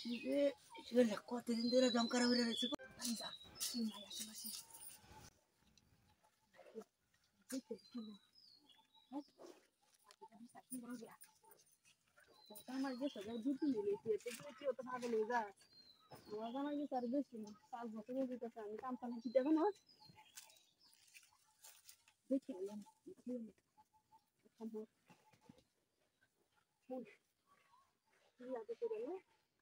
Sige, kotinin dira jam kara wira resi ko. Anza, sima ya sima si. আমার যে সবাই দুটি মিলেছে এতে কি অত ভালো লেগে যায় আমার জানা কি তার বেশি না 5 বছর হয়ে যেতেছে আমি কাম কাম কি দেখো না দেখি এলাম ইয়াতে করে না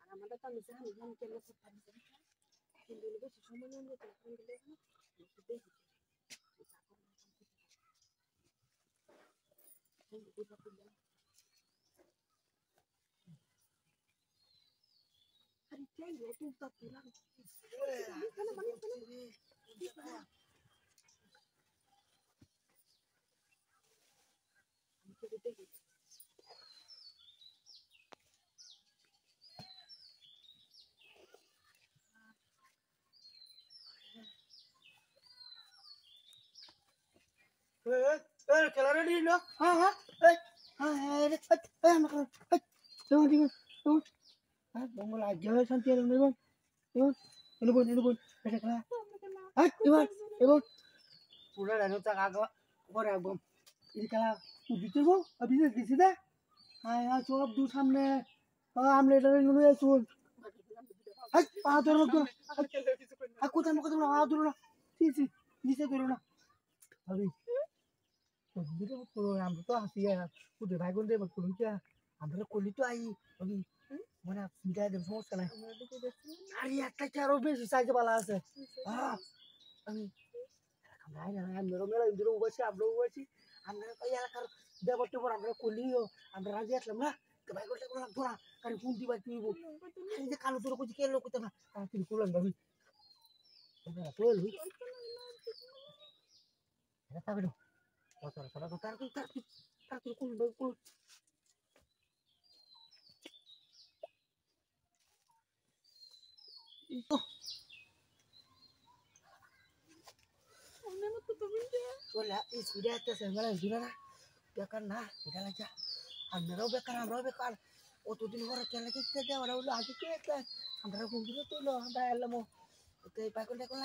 আর আমাদের কাম আছে আমি জানি কেন করতে পারি কিন্তু বেশি সময় নিয়ে নিতে ফোন দিলে না দেখি আরে কে তুই তো পুরা খেলা রেডি না হ্যাঁ হ্যাঁ bongol aja santi ada nih bang, ini bun, beda kalah, ibu, udah dan utak agak, korea bom, ini kalah, begitu bang, habisnya di sini, ayo coba du samne, amle dari dulu ya cuy, padur lu tuh, aku tak mau ketemu padur lu, sih, bisa dulu lah, habis, begitu program itu hasilnya, udah bagus deh berkuliah, ambil kuliah itu aja, habis. মানে মিটাই দেব সমস্যা নাই আরে একটা কি আরো বেশি সাইজে বালা আছে আমি নাই না আমি মেলা ইন্দ্র বসে আমরা বসে আমরা এই এলাকার দেবতে পর আমরা কলিও আমরা রাজি আসলাম না তো ভাই করতে কোন লাগতো না কারণ ফোন দিবা তুইবো এই যে কালো তোর কইছি কে লোক কইতা না তুই কোলান ভাবি এটা তো লই এটা তবে কত কত তার কোন কোন Wala sudah atas malah sudah lah biarkan nah sudah aja ambil bekar waktu di luar kaya lagi kita dia orang ulah aja kita ambil kumpul tu loh ambil alam mo itu pakul lagi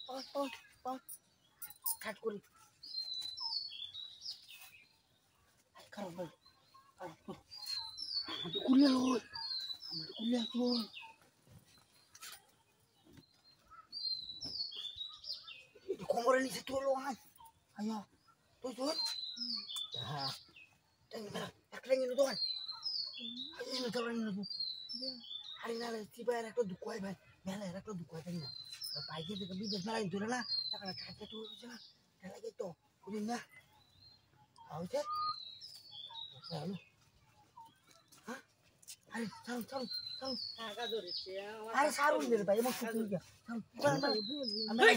oh cut kuri karo boy ambil kuliah tuh Komor ni setulung ay. Ayo. Tuh. Ah. Tengok. Aklang ini tuan. Ini tuan ini. Hari nala tiba era tu dukuai bay. Mela era tu dukuai tengok. Pagi tu kami dah mela itu lah. Tak ada kata tu je. Dah lagi tu. Kuliah. Awak je. Lalu. Hah? Hari salam. Agak dulu sih. Hari sarung je, bay. Mau cuci je. Salam. Ambil.